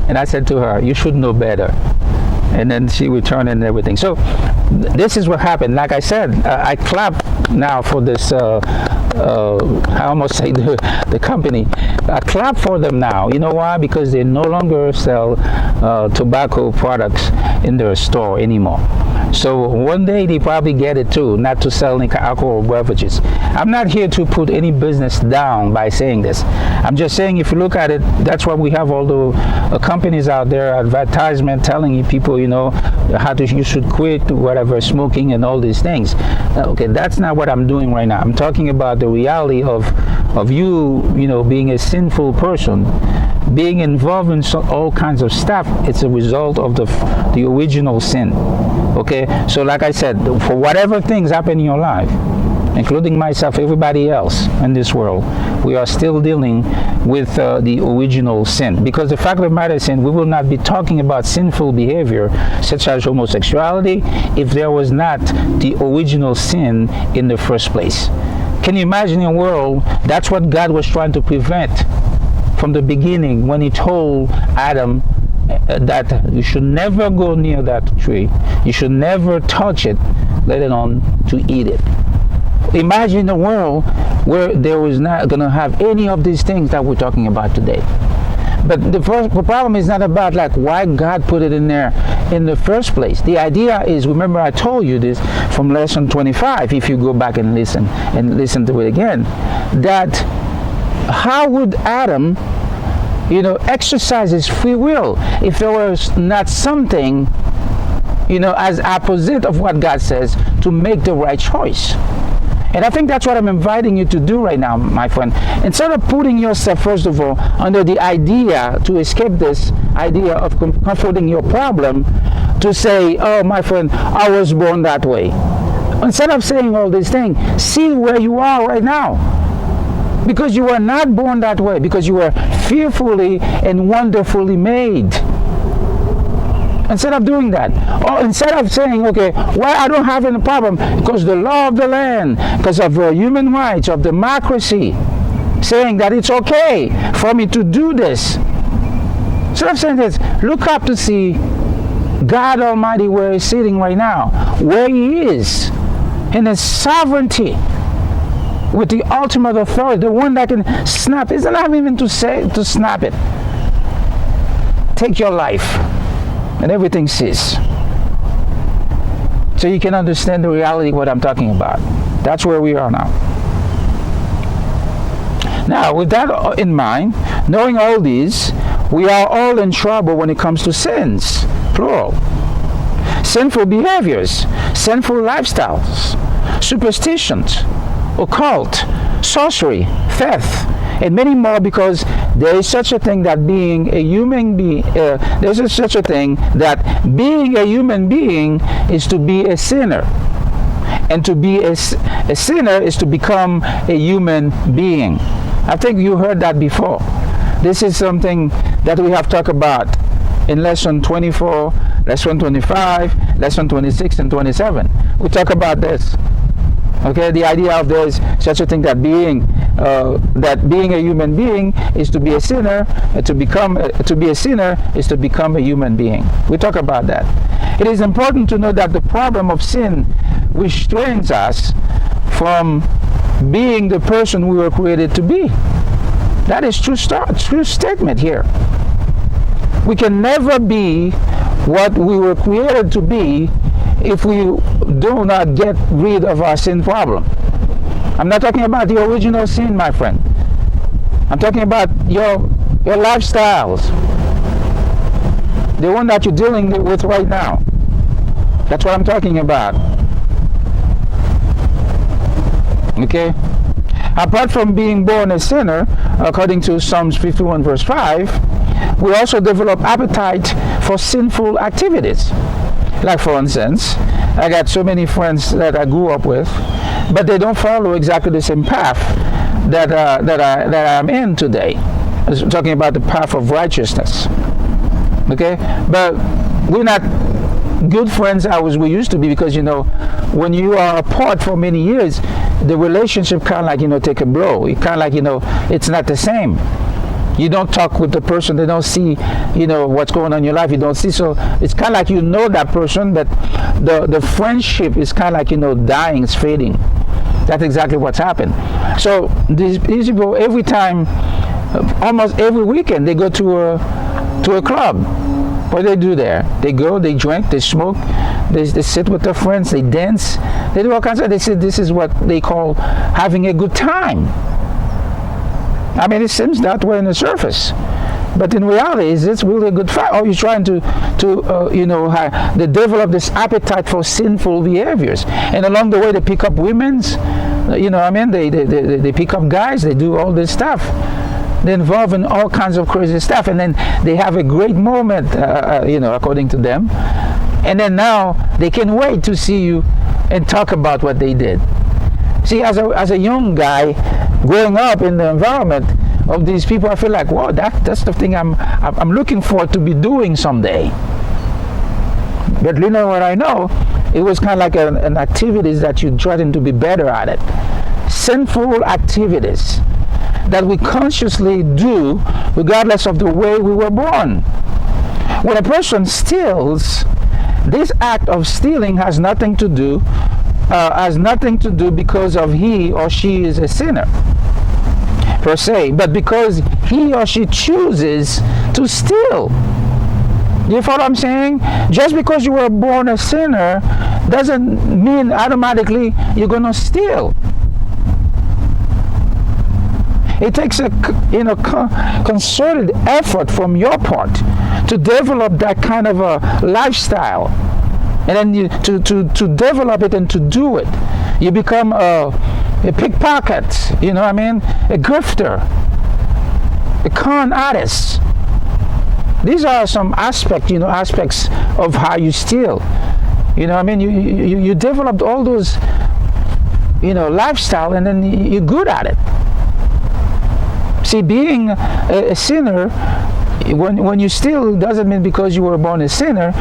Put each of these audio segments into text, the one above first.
And I said to her, you should know better. And then she returned and everything. So this is what happened. Like I said, I clap now for this, I almost say the company. I clap for them now. You know why? Because they no longer sell tobacco products in their store anymore. So one day they probably get it too, not to sell any alcohol beverages. I'm not here to put any business down by saying this. I'm just saying, if you look at it, that's why we have all the companies out there, advertisement telling people, you know, you should quit whatever, smoking and all these things. Okay, that's not what I'm doing right now. I'm talking about the reality of you know, being a sinful person, being involved in all kinds of stuff. It's a result of the original sin. Okay, so like I said, for whatever things happen in your life, including myself, everybody else in this world, we are still dealing with the original sin. Because the fact of the matter is, we will not be talking about sinful behavior such as homosexuality if there was not the original sin in the first place. Can you imagine a world? That's what God was trying to prevent from the beginning when he told Adam that you should never go near that tree, you should never touch it, let alone to eat it. Imagine a world where there was not going to have any of these things that we're talking about today. But the problem is not about like why God put it in there in the first place. The idea is, remember I told you this from lesson 25, if you go back and listen to it again, that how would Adam, you know, exercise his free will if there was not something, you know, as opposite of what God says to make the right choice? And I think that's what I'm inviting you to do right now, my friend. Instead of putting yourself, first of all, under the idea to escape this idea of confronting your problem, to say, oh, my friend, I was born that way. Instead of saying all these things, see where you are right now. Because you were not born that way, because you were fearfully and wonderfully made. Instead of doing that, or instead of saying, okay, well, I don't have any problem because the law of the land, because of human rights, of democracy, saying that it's okay for me to do this. Instead of saying this, look up to see God Almighty where he's sitting right now, where he is in his sovereignty, with the ultimate authority, the one that can snap. It's not even to say to snap it. Take your life and everything cease. So you can understand the reality of what I'm talking about. That's where we are now. Now, with that in mind, knowing all these, we are all in trouble when it comes to sins, plural. Sinful behaviors, sinful lifestyles, superstitions, occult, sorcery, theft, and many more, because there is such a thing that being a human being, there's such a thing that being a human being is to be a sinner. And to be a sinner is to become a human being. I think you heard that before. This is something that we have talked about in lesson 24, lesson 25, lesson 26, and 27. We talk about this. Okay, the idea of there's such a thing that being a human being is to be a sinner, to be a sinner is to become a human being. We talk about that. It is important to know that the problem of sin restrains us from being the person we were created to be. That is true statement here. We can never be what we were created to be if we do not get rid of our sin problem. I'm not talking about the original sin, my friend. I'm talking about your lifestyles, the one that you're dealing with right now. That's what I'm talking about. Okay? Apart from being born a sinner, according to Psalms 51 verse 5, we also develop appetite for sinful activities. Like, for instance, I got so many friends that I grew up with, but they don't follow exactly the same path that I'm in today. I'm talking about the path of righteousness. Okay? But we're not good friends as we used to be, because, you know, when you are apart for many years, the relationship kind of like, you know, take a blow. It kind of like, you know, it's not the same. You don't talk with the person. They don't see, what's going on in your life. You don't see. So it's kind of like that person, but the friendship is kind of like, dying, it's fading. That's exactly what's happened. So these people, every time, almost every weekend, they go to a club. What do they do there? They go, they drink, they smoke, they sit with their friends, they dance, they do all kinds of. They say this is what they call having a good time. I mean, it seems that way on the surface, but in reality, is this really a good fight? Or are you trying to they develop this appetite for sinful behaviors, and along the way they pick up women's, they pick up guys, they do all this stuff. They're involved in all kinds of crazy stuff, and then they have a great moment, according to them, and then now they can wait to see you and talk about what they did. See, as a young guy growing up in the environment of these people, I feel like, wow, that's the thing I'm looking forward to be doing someday. But what I know, it was kind of like an activities that you trying to be better at it. Sinful activities that we consciously do regardless of the way we were born. When a person steals, this act of stealing has nothing to do because of he or she is a sinner per se, but because he or she chooses to steal. Do you follow what I'm saying? Just because you were born a sinner doesn't mean automatically you're going to steal. It takes a concerted effort from your part to develop that kind of a lifestyle, and then to develop it and to do it. You become a pickpocket, a grifter, a con artist. These are some aspects of how you steal. You developed all those, lifestyle, and then you're good at it. See, being a sinner, when you steal, doesn't mean because you were born a sinner,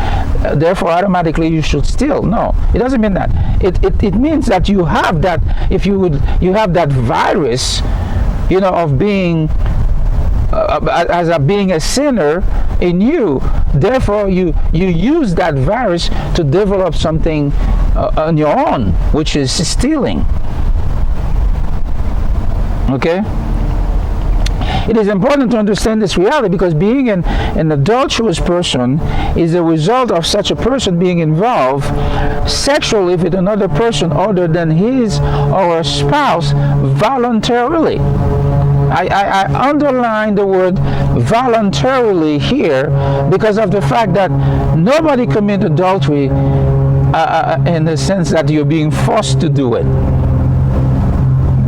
therefore automatically you should steal. No, it doesn't mean that. It means that you have that. You have that virus, of being being a sinner in you. Therefore, you use that virus to develop something on your own, which is stealing. Okay. It is important to understand this reality because being an adulterous person is a result of such a person being involved sexually with another person other than his or her spouse voluntarily. I underline the word voluntarily here because of the fact that nobody commits adultery in the sense that you're being forced to do it.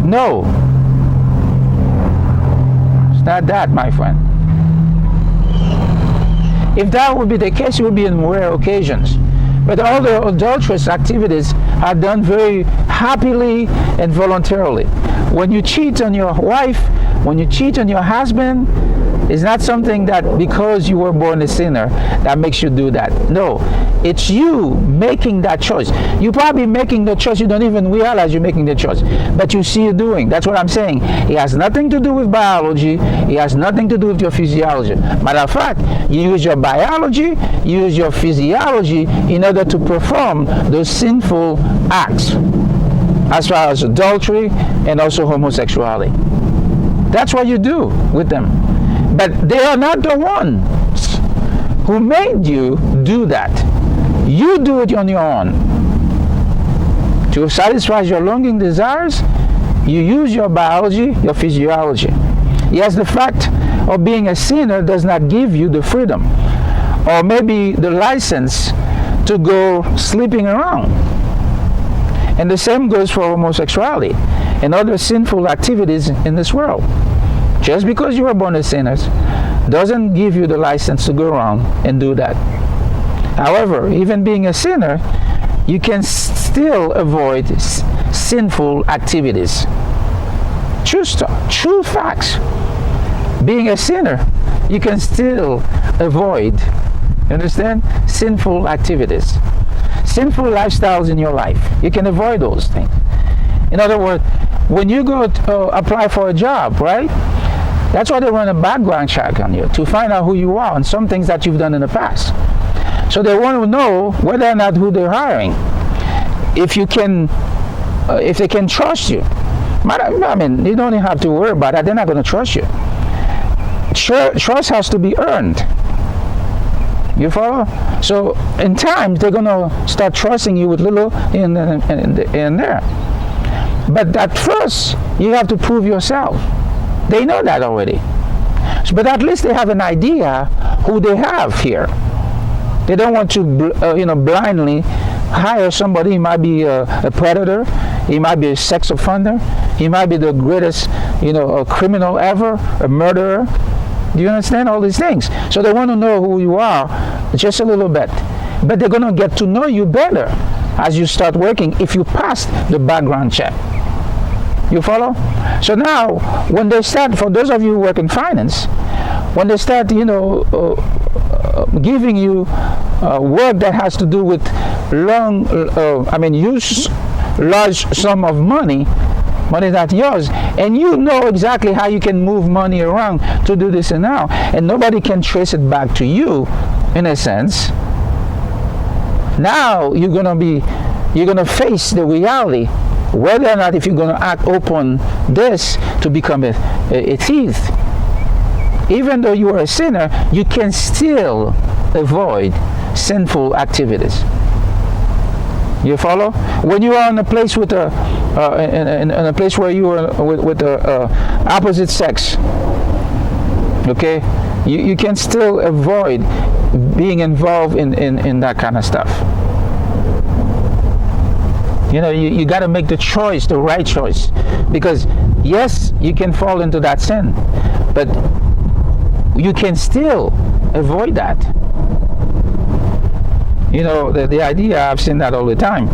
No. Not that, my friend. If that would be the case, it would be in rare occasions. But all the adulterous activities are done very happily and voluntarily. When you cheat on your wife, when you cheat on your husband, it's not something that because you were born a sinner that makes you do that. No, it's you making that choice. You're probably making the choice. You don't even realize you're making the choice, but you see you doing. That's what I'm saying. It has nothing to do with biology. It has nothing to do with your physiology. Matter of fact, you use your biology, you use your physiology in order to perform those sinful acts, as far as adultery and also homosexuality. That's what you do with them. But they are not the ones who made you do that. You do it on your own. To satisfy your longing desires, you use your biology, your physiology. Yes, the fact of being a sinner does not give you the freedom or maybe the license to go sleeping around. And the same goes for homosexuality and other sinful activities in this world. Just because you were born as sinners doesn't give you the license to go around and do that. However, even being a sinner, you can still avoid sinful activities. True facts. Being a sinner, you can still avoid, you understand, sinful activities. Sinful lifestyles in your life. You can avoid those things. In other words, when you go to apply for a job, right? That's why they run a background check on you, to find out who you are and some things that you've done in the past. So they want to know whether or not who they're hiring, if you can, if they can trust you. I mean, you don't even have to worry about that. They're not going to trust you. Trust has to be earned. You follow? So in time, they're going to start trusting you with little in there. But at first, you have to prove yourself. They know that already. But at least they have an idea who they have here. They don't want to, blindly hire somebody. He might be a predator. He might be a sex offender. He might be the greatest, a criminal ever, a murderer. Do you understand all these things? So they want to know who you are just a little bit. But they're going to get to know you better as you start working if you pass the background check. You follow? So now, when they start, for those of you who work in finance, when they start, giving you work that has to do with use large sum of money that's yours, and you know exactly how you can move money around to do this and now, and nobody can trace it back to you, in a sense. Now you're gonna face the reality, whether or not if you're gonna act upon this to become a thief. Even though you are a sinner, you can still avoid sinful activities. You follow? When you are in a place with in a place where you are with the opposite sex, okay, you can still avoid being involved in that kind of stuff. You got to make the choice, the right choice, because yes, you can fall into that sin, but you can still avoid that. The idea, I've seen that all the time.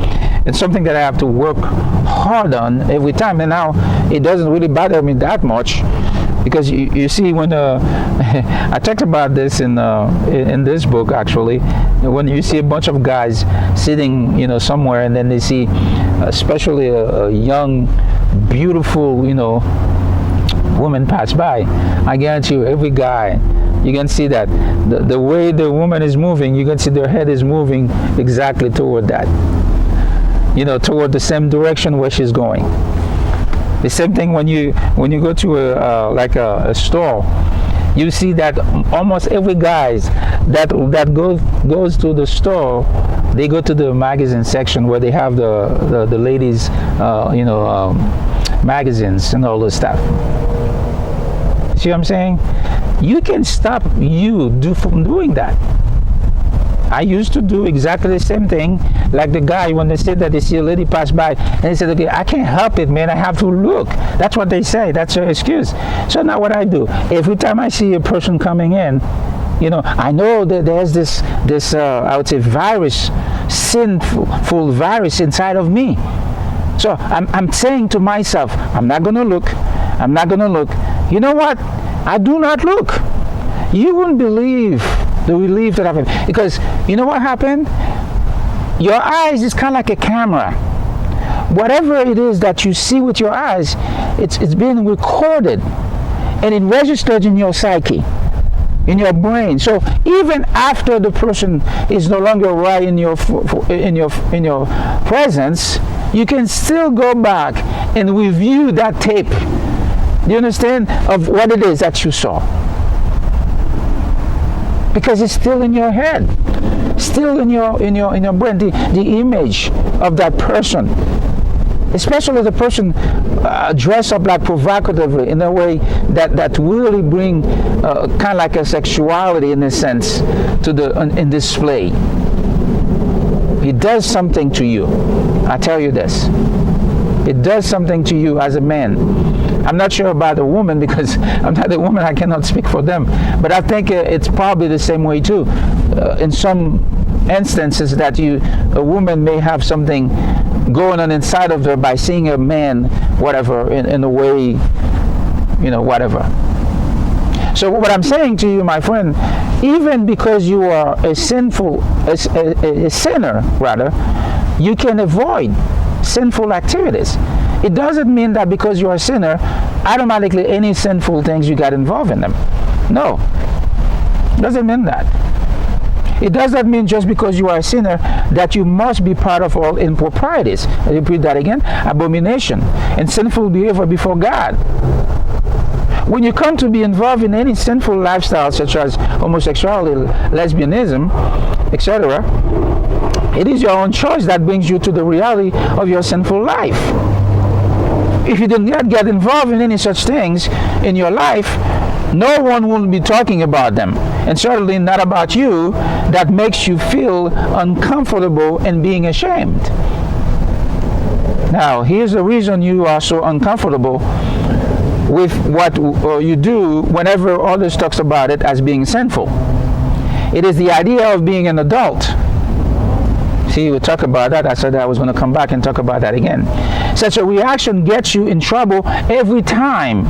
It's something that I have to work hard on every time, and now it doesn't really bother me that much, because you see, when I talked about this in this book, actually, when you see a bunch of guys sitting somewhere, and then they see especially a young, beautiful woman pass by, I guarantee you, every guy, you can see that the way the woman is moving, you can see their head is moving exactly toward that, toward the same direction where she's going. The same thing when you go to a store, you see that almost every guy that goes to the store, they go to the magazine section where they have the ladies magazines and all this stuff. See what I'm saying? You can stop from doing that. I used to do exactly the same thing, like the guy when they said that they see a lady pass by, and they said, okay, I can't help it, man, I have to look. That's what they say. That's their excuse. So now what I do, every time I see a person coming in, I know that there's this I would say virus, sinful virus inside of me. So I'm saying to myself, I'm not going to look. I'm not going to look. You know what? I do not look. You wouldn't believe the relief that I've had. Because you know what happened? Your eyes is kind of like a camera. Whatever it is that you see with your eyes, it's being recorded, and it registers in your psyche, in your brain. So even after the person is no longer right in your presence, you can still go back and review that tape. Do you understand of what it is that you saw? Because it's still in your head, still in your brain, the image of that person, especially the person dressed up like provocatively in a way that really bring kind of like a sexuality in a sense to in display. It does something to you. I tell you this. It does something to you as a man. I'm not sure about a woman, because I'm not a woman, I cannot speak for them. But I think it's probably the same way too. In some instances that a woman may have something going on inside of her by seeing a man, whatever, in a way, whatever. So what I'm saying to you, my friend, even because you are a sinner, rather, you can avoid sinful activities. It doesn't mean that because you're a sinner, automatically any sinful things you got involved in them. No, doesn't mean that. It does not mean just because you are a sinner that you must be part of all improprieties. I repeat that again: abomination and sinful behavior before God. When you come to be involved in any sinful lifestyle such as homosexuality, lesbianism, etc., it is your own choice that brings you to the reality of your sinful life. If you did not get involved in any such things in your life, no one will be talking about them, and certainly not about you, that makes you feel uncomfortable and being ashamed. Now, here's the reason you are so uncomfortable with what you do whenever others talks about it as being sinful. It is the idea of being an adult. See, we'll talk about that. I said I was going to come back and talk about that again. Such a reaction gets you in trouble every time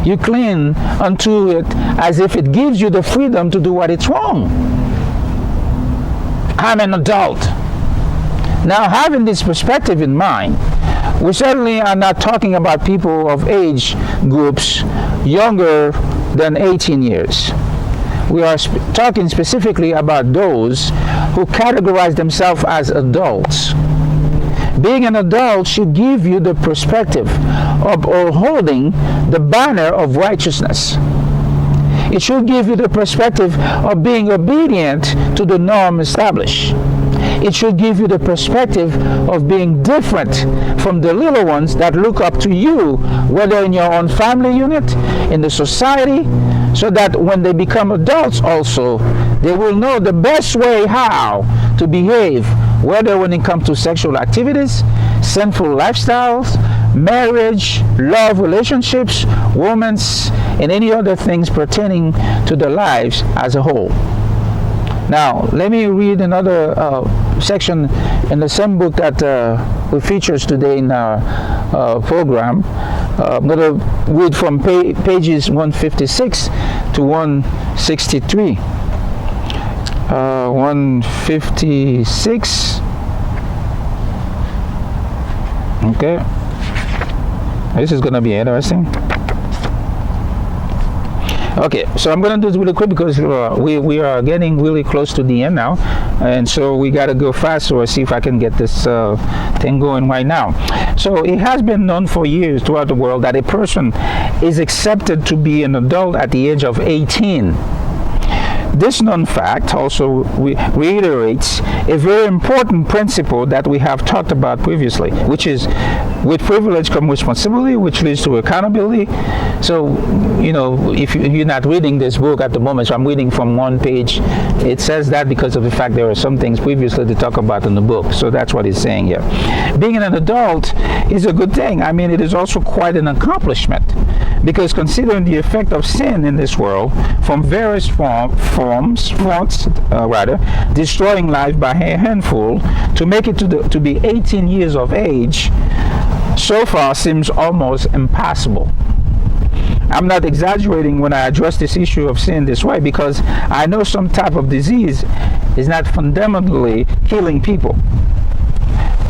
you cling unto it as if it gives you the freedom to do what is wrong. I'm an adult. Now, having this perspective in mind, we certainly are not talking about people of age groups younger than 18 years. We are talking specifically about those who categorize themselves as adults. Being an adult should give you the perspective of holding the banner of righteousness. It should give you the perspective of being obedient to the norm established. It should give you the perspective of being different from the little ones that look up to you, whether in your own family unit, in the society, so that when they become adults also, they will know the best way how to behave, whether when it comes to sexual activities, sinful lifestyles, marriage, love relationships, romance, and any other things pertaining to their lives as a whole. Now, let me read another section in the same book that we features today in our program. I'm going to read from pages 156 to 163. 156. Okay. This is going to be interesting. Okay, so I'm going to do this really quick because we are getting really close to the end now, and so we got to go fast. So I'll see if I can get this thing going right now. So it has been known for years throughout the world that a person is accepted to be an adult at the age of 18. This known fact also reiterates a very important principle that we have talked about previously, which is with privilege comes responsibility, which leads to accountability. So, you know, if you're not reading this book at the moment, so I'm reading from one page, it says that because of the fact there are some things previously to talk about in the book. So that's what it's saying here. Being an adult is a good thing. I mean, it is also quite an accomplishment, because considering the effect of sin in this world from various forms, destroying life by a handful, to make it to be 18 years of age, so far seems almost impossible. I'm not exaggerating when I address this issue of sin this way, because I know some type of disease is not fundamentally killing people,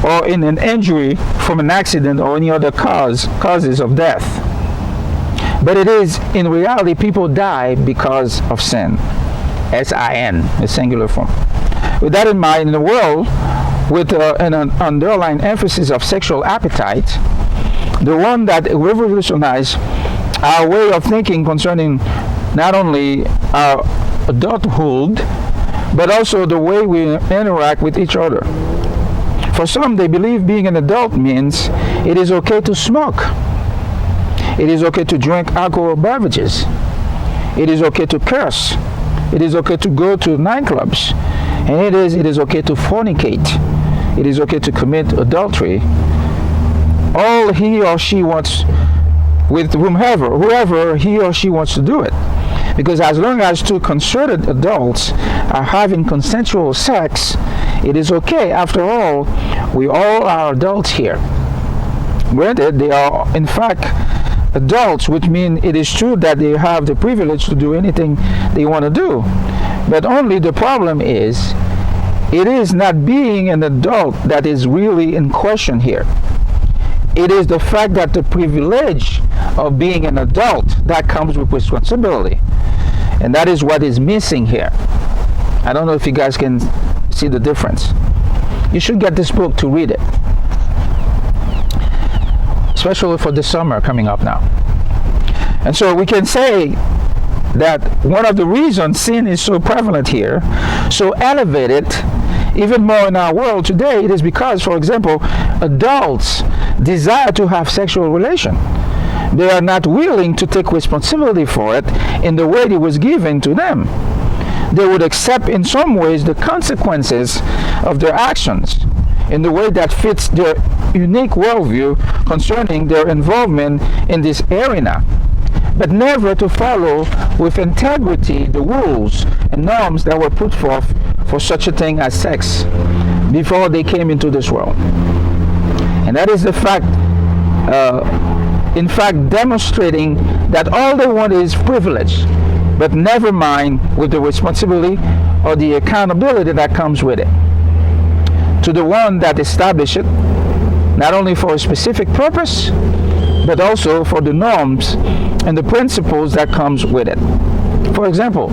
or in an injury from an accident or any other causes of death. But it is, in reality, people die because of sin. S-I-N, a singular form. With that in mind, in a world with an underlying emphasis of sexual appetite, the one that revolutionized our way of thinking concerning not only our adulthood, but also the way we interact with each other. For some, they believe being an adult means it is okay to smoke. It is okay to drink alcohol beverages. It is okay to curse. It is okay to go to nightclubs. And it is okay to fornicate. It is okay to commit adultery. All he or she wants with whoever he or she wants to do it. Because as long as two concerted adults are having consensual sex, it is okay. After all, we all are adults here. Granted, they are in fact adults, which means it is true that they have the privilege to do anything they want to do. But only the problem is, it is not being an adult that is really in question here. It is the fact that the privilege of being an adult that comes with responsibility. And that is what is missing here. I don't know if you guys can see the difference. You should get this book to read it, especially for the summer coming up now. And so we can say that one of the reasons sin is so prevalent here, so elevated, even more in our world today, it is because, for example, adults desire to have sexual relation. They are not willing to take responsibility for it in the way it was given to them. They would accept in some ways the consequences of their actions in the way that fits their unique worldview concerning their involvement in this arena, but never to follow with integrity the rules and norms that were put forth for such a thing as sex before they came into this world. And that is the fact, in fact, demonstrating that all they want is privilege, but never mind with the responsibility or the accountability that comes with it to the one that established it, not only for a specific purpose, but also for the norms and the principles that comes with it. For example,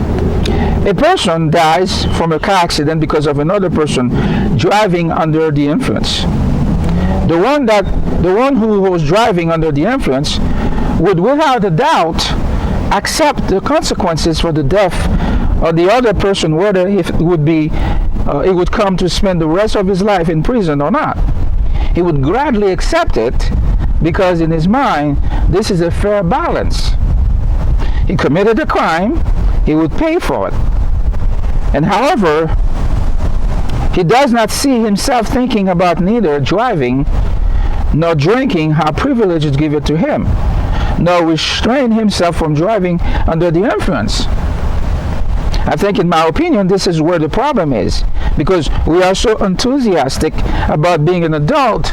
a person dies from a car accident because of another person driving under the influence. The one who was driving under the influence would without a doubt accept the consequences for the death of the other person, whether it would come to spend the rest of his life in prison or not. He would gladly accept it because in his mind this is a fair balance. He committed a crime, he would pay for it. And however, he does not see himself thinking about neither driving nor drinking, how privilege is given to him, nor restrain himself from driving under the influence. I think, in my opinion, this is where the problem is, because we are so enthusiastic about being an adult,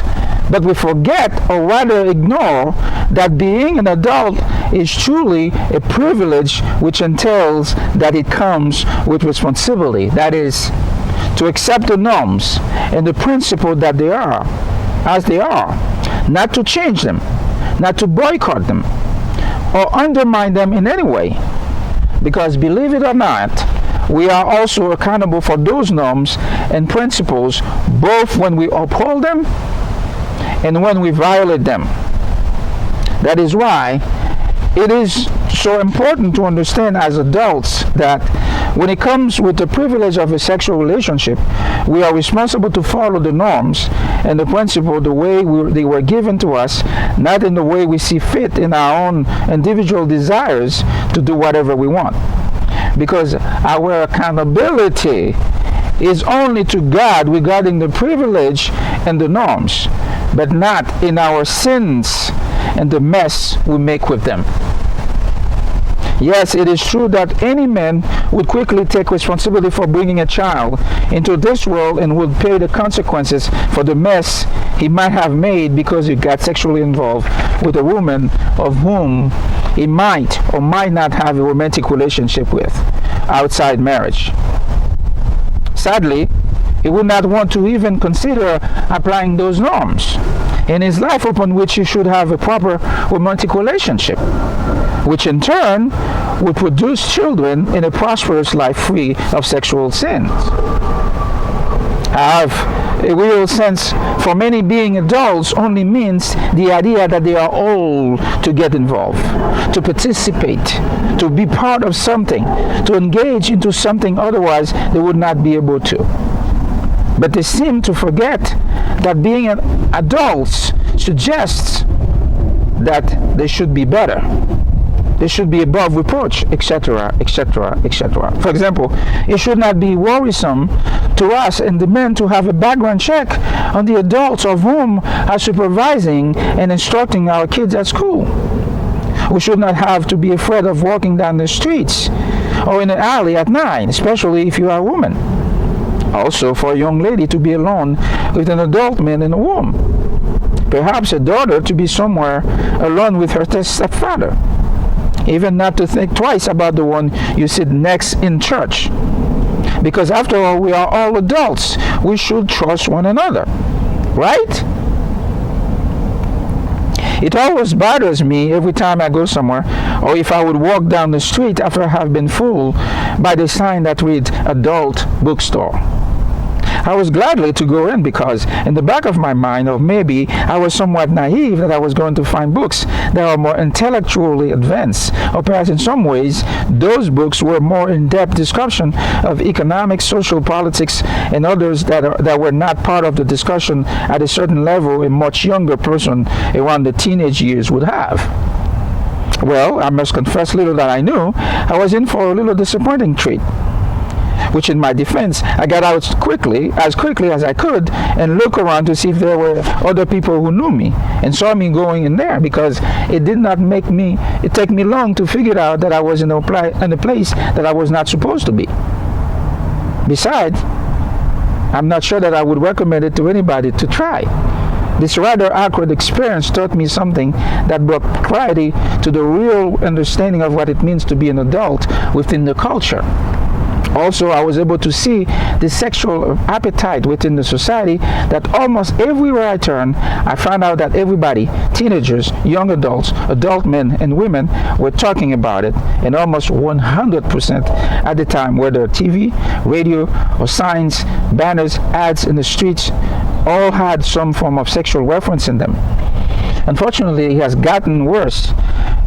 but we forget, or rather ignore, that being an adult is truly a privilege which entails that it comes with responsibility. That is, to accept the norms and the principle that they are, as they are, not to change them, not to boycott them, or undermine them in any way. Because believe it or not, we are also accountable for those norms and principles, both when we uphold them and when we violate them. That is why it is so important to understand as adults that when it comes with the privilege of a sexual relationship, we are responsible to follow the norms and the principle the way they were given to us, not in the way we see fit in our own individual desires to do whatever we want. Because our accountability is only to God regarding the privilege and the norms, but not in our sins and the mess we make with them. Yes, it is true that any man would quickly take responsibility for bringing a child into this world and would pay the consequences for the mess he might have made because he got sexually involved with a woman of whom he might or might not have a romantic relationship with outside marriage. Sadly, he would not want to even consider applying those norms in his life upon which he should have a proper romantic relationship, which in turn would produce children in a prosperous life free of sexual sins. I have a real sense for many being adults only means the idea that they are old to get involved, to participate, to be part of something, to engage into something otherwise they would not be able to. But they seem to forget that being adults suggests that they should be better. They should be above reproach, etc., etc., etc. For example, it should not be worrisome to us and the men to have a background check on the adults of whom are supervising and instructing our kids at school. We should not have to be afraid of walking down the streets or in an alley at night, especially if you are a woman. Also, for a young lady to be alone with an adult man in a room. Perhaps a daughter to be somewhere alone with her stepfather. Even not to think twice about the one you sit next in church. Because after all, we are all adults. We should trust one another. Right? It always bothers me every time I go somewhere, or if I would walk down the street after I have been fooled by the sign that reads adult bookstore. I was gladly to go in because in the back of my mind, or maybe I was somewhat naive, that I was going to find books that are more intellectually advanced, or perhaps in some ways those books were more in-depth discussion of economics, social politics, and others that were not part of the discussion at a certain level a much younger person around the teenage years would have. Well, I must confess, little that I knew, I was in for a little disappointing treat, which in my defense, I got out quickly as I could, and looked around to see if there were other people who knew me and saw me going in there, because it did not take me long to figure out that I was in a place that I was not supposed to be. Besides, I'm not sure that I would recommend it to anybody to try. This rather awkward experience taught me something that brought clarity to the real understanding of what it means to be an adult within the culture. Also, I was able to see the sexual appetite within the society, that almost everywhere I turned, I found out that everybody, teenagers, young adults, adult men and women, were talking about it, and almost 100% at the time, whether TV, radio, or signs, banners, ads in the streets, all had some form of sexual reference in them. Unfortunately, it has gotten worse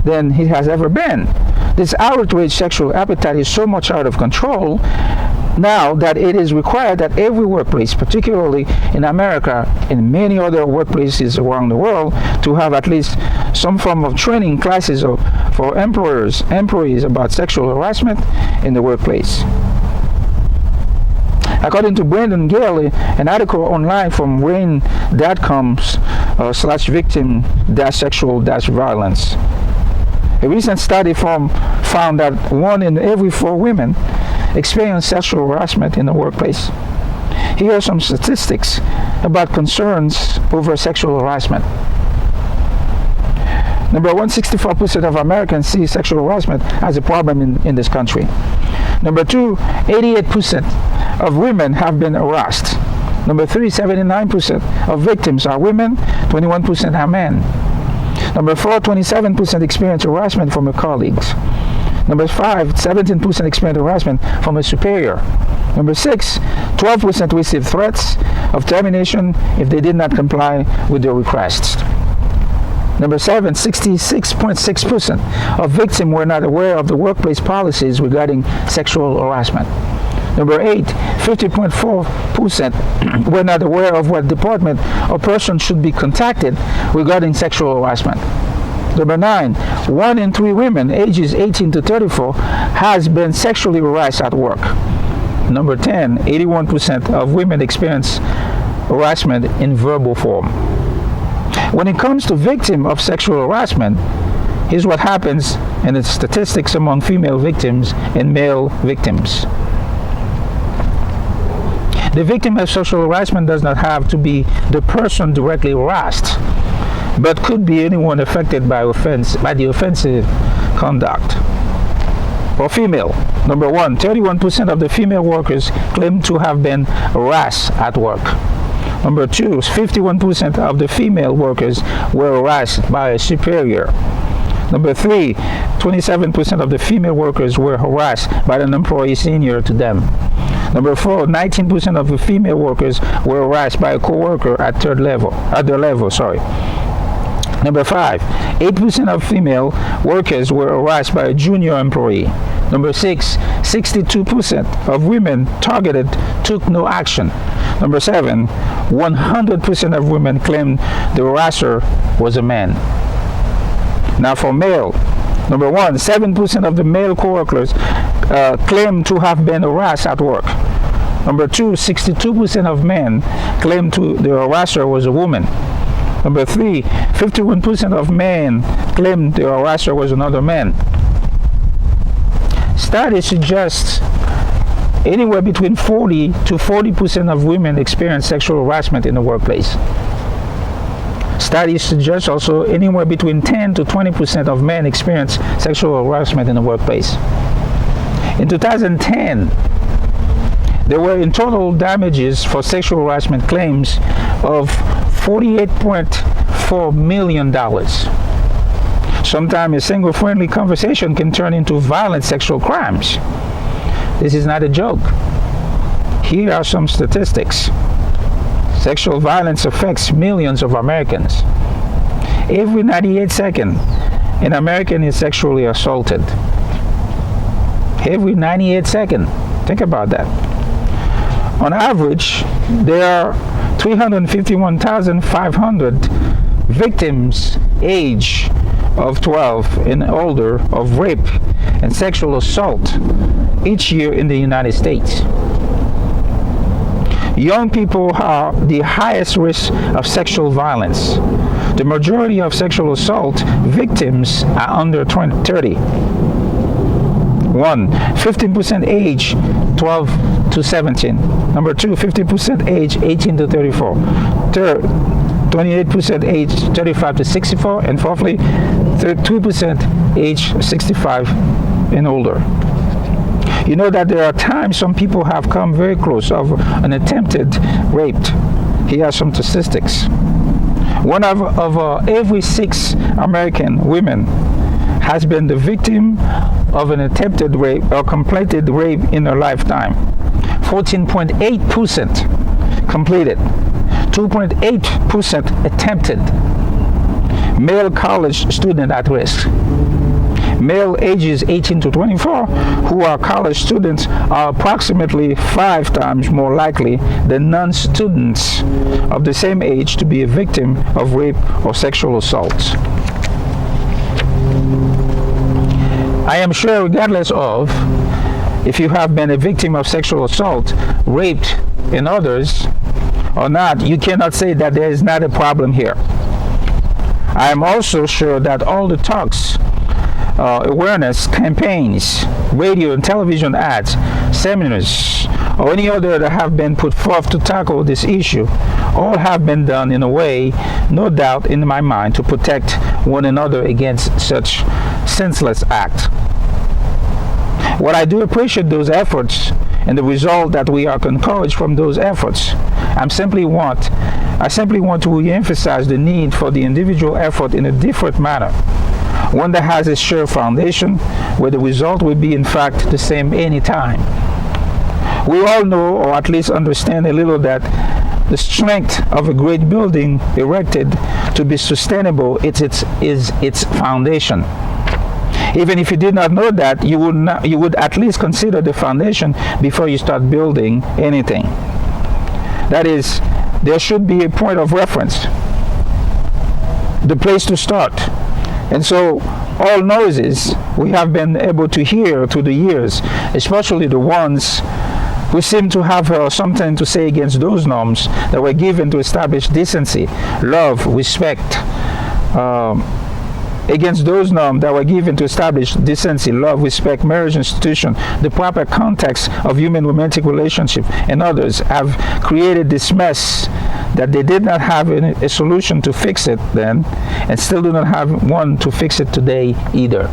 than it has ever been. This outraged sexual appetite is so much out of control now that it is required that every workplace, particularly in America and many other workplaces around the world, to have at least some form of training classes for employees about sexual harassment in the workplace. According to Brandon Gale, an article online from rain.com/victim-sexual-violence, a recent study found that 1 in every 4 women experience sexual harassment in the workplace. Here are some statistics about concerns over sexual harassment. Number 1, 64% of Americans see sexual harassment as a problem in this country. Number 2, 88% of women have been harassed. Number 3, 79% of victims are women, 21% are men. Number 4, 27% experience harassment from their colleagues. Number 5, 17% experience harassment from a superior. Number 6, 12% receive threats of termination if they did not comply with their requests. Number 7, 66.6% of victims were not aware of the workplace policies regarding sexual harassment. Number 8, 50.4% were not aware of what department or person should be contacted regarding sexual harassment. Number 9, 1 in 3 women ages 18 to 34 has been sexually harassed at work. Number 10, 81% of women experience harassment in verbal form. When it comes to victims of sexual harassment, here's what happens in the statistics among female victims and male victims. The victim of sexual harassment does not have to be the person directly harassed, but could be anyone affected by the offensive conduct. For female, number 1, 31% of the female workers claim to have been harassed at work. Number 2, 51% of the female workers were harassed by a superior. Number 3, 27% of the female workers were harassed by an employee senior to them. Number 4, 19% of the female workers were harassed by a co-worker at their level. Number 5, 8% of female workers were harassed by a junior employee. Number 6, 62% of women targeted took no action. Number 7, 100% of women claimed the harasser was a man. Now for male, number 1, 7% of the male co-workers claimed to have been harassed at work. Number 2, 62% of men claimed the harasser was a woman. Number 3, 51% of men claimed the harasser was another man. Studies suggest anywhere between 40 to 40% of women experience sexual harassment in the workplace. Studies suggest also anywhere between 10 to 20% of men experience sexual harassment in the workplace. In 2010, there were in total damages for sexual harassment claims of $48.5 $34 million. Sometimes a single friendly conversation can turn into violent sexual crimes. This is not a joke. Here are some statistics. Sexual violence affects millions of Americans. Every 98 seconds, an American is sexually assaulted. Every 98 seconds. Think about that. On average, there are 351,500 victims age of 12 and older of rape and sexual assault each year in the United States. Young people are the highest risk of sexual violence. The majority of sexual assault victims are under 30. 15% age 12 to 17. Number 2, 50% age 18 to 34. Third, 28% age 35 to 64. And fourthly, 2% age 65 and older. You know that there are times some people have come very close of an attempted rape. Here are some statistics. One of every 6 American women has been the victim of an attempted rape or completed rape in her lifetime. 14.8% completed. 2.8% attempted. Male college student at risk. Male ages 18 to 24 who are college students are approximately 5 times more likely than non-students of the same age to be a victim of rape or sexual assault. I am sure regardless of if you have been a victim of sexual assault, raped, and others or not, you cannot say that there is not a problem here. I am also sure that all the talks, awareness campaigns, radio and television ads, seminars, or any other that have been put forth to tackle this issue, all have been done in a way, no doubt in my mind, to protect one another against such senseless act. What I do appreciate those efforts and the result that we are encouraged from those efforts. I simply want to re-emphasize the need for the individual effort in a different manner, one that has a sure foundation where the result will be in fact the same anytime. We all know, or at least understand a little, that the strength of a great building erected to be sustainable is its foundation. Even if you did not know that, you would at least consider the foundation before you start building anything. That is, there should be a point of reference, the place to start. And so all noises we have been able to hear through the years, especially the ones who seem to have something to say against those norms that were given to establish decency, love, respect, against those norms that were given to establish decency, love, respect, marriage institution, the proper context of human romantic relationship, and others have created this mess that they did not have a solution to fix it then, and still do not have one to fix it today either.